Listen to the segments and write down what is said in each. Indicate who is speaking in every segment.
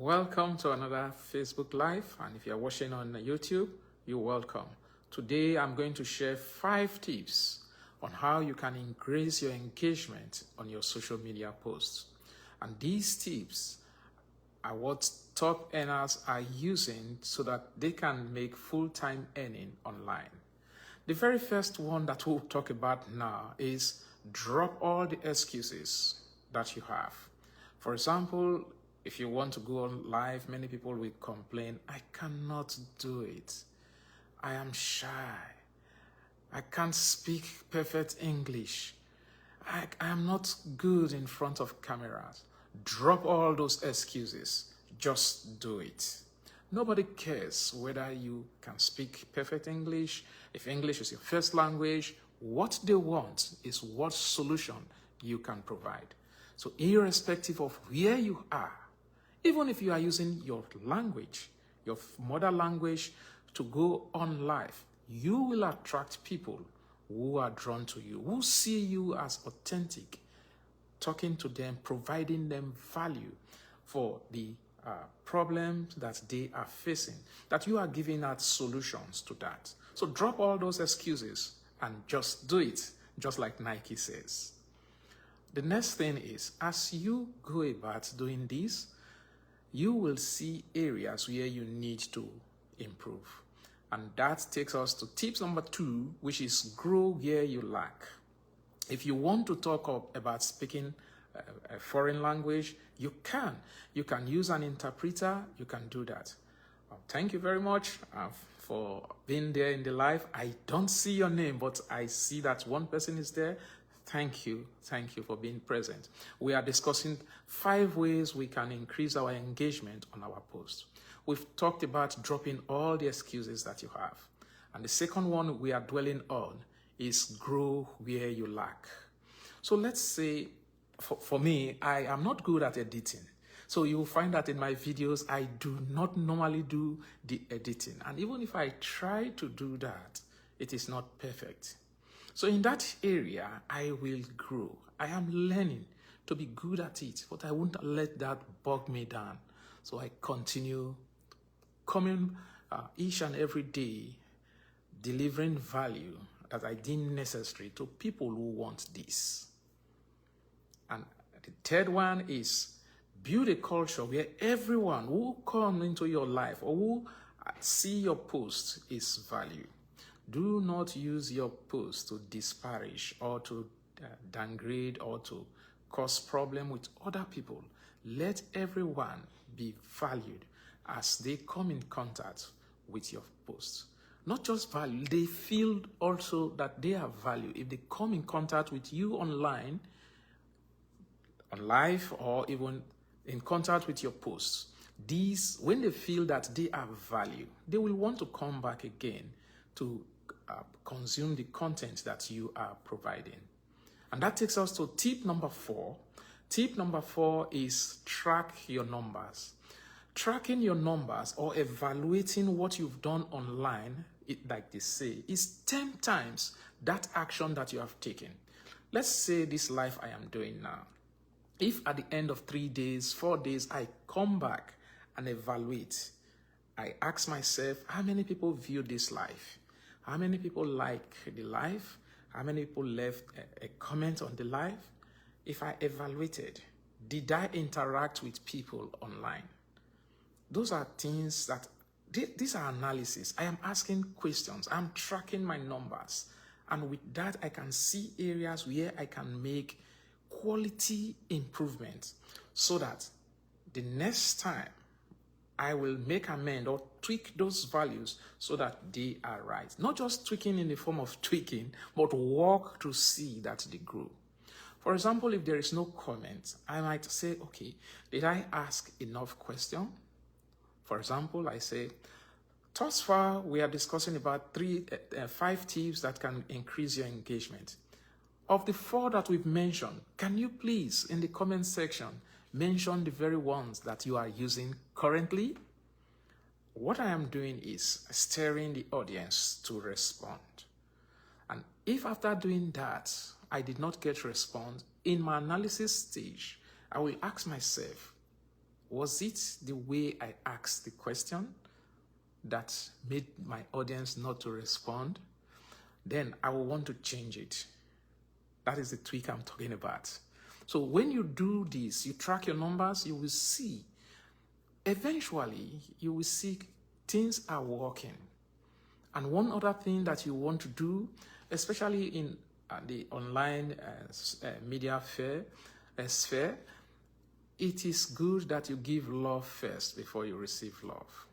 Speaker 1: Welcome to another Facebook Live, and if you're watching on YouTube, you're welcome. Today, I'm going to share 5 tips on how you can increase your engagement on your social media posts. And these tips are what top earners are using so that they can make full-time earning online. The very first one that we'll talk about now is drop all the excuses that you have. For example, if you want to go on live, many people will complain, I cannot do it. I am shy. I can't speak perfect English. I am not good in front of cameras. Drop all those excuses. Just do it. Nobody cares whether you can speak perfect English, if English is your first language. What they want is what solution you can provide. So irrespective of where you are, even if you are using your language, your mother language, to go on live, you will attract people who are drawn to you, who see you as authentic, talking to them, providing them value for the problems that they are facing, that you are giving out solutions to that. So drop all those excuses and just do it, just like Nike says. The next thing is, as you go about doing this, you will see areas where you need to improve. And that takes us to tips number 2, which is grow where you lack. If you want to talk about speaking a foreign language, you can. You can use an interpreter, you can do that. Thank you very much for being there in the live. I don't see your name, but I see that one person is there. Thank you for being present. We are discussing 5 ways we can increase our engagement on our posts. We've talked about dropping all the excuses that you have. And the second one we are dwelling on is grow where you lack. So let's say, for me, I am not good at editing. So you will find that in my videos, I do not normally do the editing. And even if I try to do that, it is not perfect. So in that area, I will grow. I am learning to be good at it, but I won't let that bog me down. So I continue coming each and every day, delivering value that I deem necessary to people who want this. And the third one is build a culture where everyone who comes into your life or who see your post is valued. Do not use your post to disparage or to downgrade or to cause problem with other people. Let everyone be valued as they come in contact with your post. Not just value, they feel also that they have value. If they come in contact with you online, on live, or even in contact with your posts, these, when they feel that they have value, they will want to come back again to consume the content that you are providing. And that takes us to tip number 4. Tip number 4 is track your numbers. Tracking your numbers or evaluating what you've done online, like they say, is 10 times that action that you have taken. Let's say this live I am doing now. If at the end of 3 days, 4 days, I come back and evaluate, I ask myself, how many people viewed this live? How many people like the live? How many people left a comment on the live? If I evaluated, did I interact with people online? Those are things that, these are analysis. I am asking questions. I'm tracking my numbers. And with that, I can see areas where I can make quality improvement so that the next time I will make amend or tweak those values so that they are right. Not just tweaking in the form of tweaking, but work to see that they grow. For example, if there is no comment, I might say, okay, did I ask enough questions? For example, I say, thus far, we are discussing about 5 tips that can increase your engagement. Of the 4 that we've mentioned, can you please, in the comment section, mention the very ones that you are using currently? What I am doing is stirring the audience to respond. And if after doing that, I did not get response, in my analysis stage, I will ask myself, Was it the way I asked the question that made my audience not to respond? Then I will want to change it. That is the tweak I'm talking about. So when you do this, you track your numbers, you will see, eventually, you will see things are working. And one other thing that you want to do, especially in the online media sphere, it is good that you give love first before you receive love.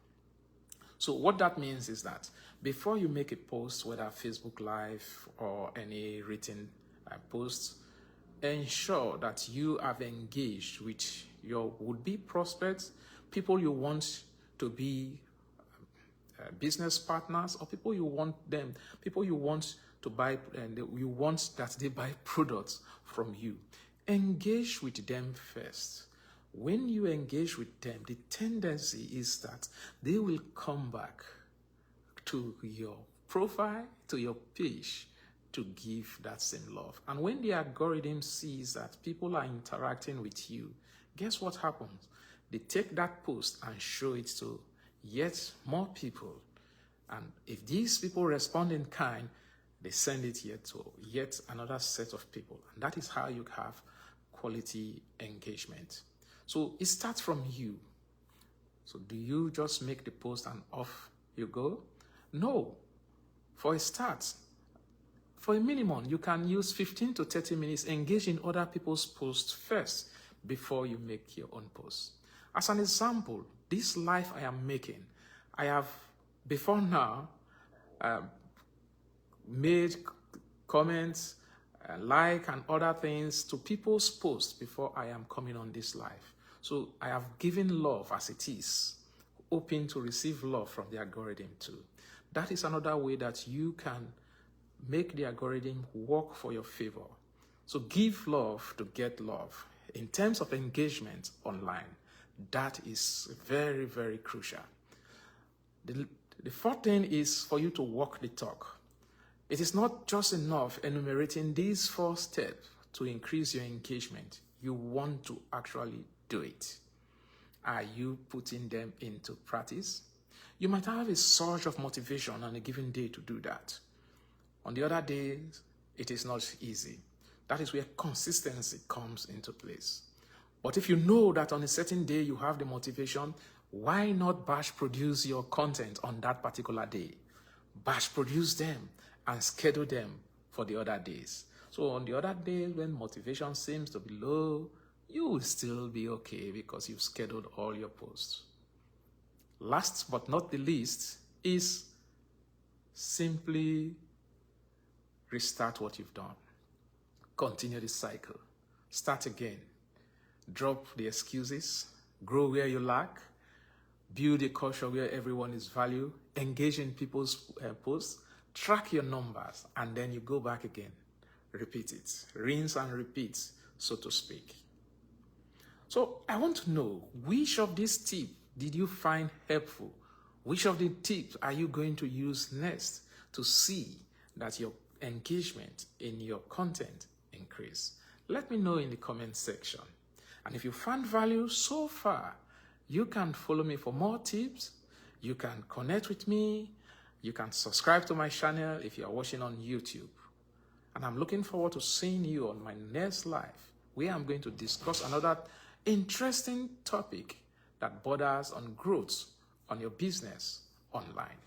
Speaker 1: So what that means is that before you make a post, whether Facebook Live or any written post, ensure that you have engaged with your would-be prospects, people you want to be business partners, or people you want to buy, and you want that they buy products from you. Engage with them first. When you engage with them, the tendency is that they will come back to your profile, to your page, to give that same love. And when the algorithm sees that people are interacting with you, guess what happens? They take that post and show it to yet more people. And if these people respond in kind, they send it yet to yet another set of people. And that is how you have quality engagement. So it starts from you. So do you just make the post and off you go? No. For a start, for a minimum, you can use 15 to 30 minutes, engage in other people's posts first before you make your own post. As an example, this live I am making, I have before now made comments, like and other things to people's posts before I am coming on this live. So I have given love as it is, hoping to receive love from the algorithm too. That is another way that you can make the algorithm work for your favor. So give love to get love. In terms of engagement online, that is very, very crucial. The fourth thing is for you to walk the talk. It is not just enough enumerating these 4 steps to increase your engagement. You want to actually do it. Are you putting them into practice? You might have a surge of motivation on a given day to do that. On the other days, it is not easy. That is where consistency comes into place. But if you know that on a certain day you have the motivation, why not batch produce your content on that particular day? Batch produce them and schedule them for the other days. So on the other days when motivation seems to be low, you will still be okay because you've scheduled all your posts. Last but not the least is simply restart what you've done. Continue the cycle. Start again. Drop the excuses. Grow where you lack. Build a culture where everyone is valued. Engage in people's posts. Track your numbers. And then you go back again. Repeat it. Rinse and repeat, so to speak. So I want to know, which of these tips did you find helpful? Which of the tips are you going to use next to see that your engagement in your content increase? Let me know in the comment section. And if you found value so far, you can follow me for more tips. You can connect with me. You can subscribe to my channel if you are watching on YouTube. And I'm looking forward to seeing you on my next live, where I'm going to discuss another interesting topic that borders on growth on your business online.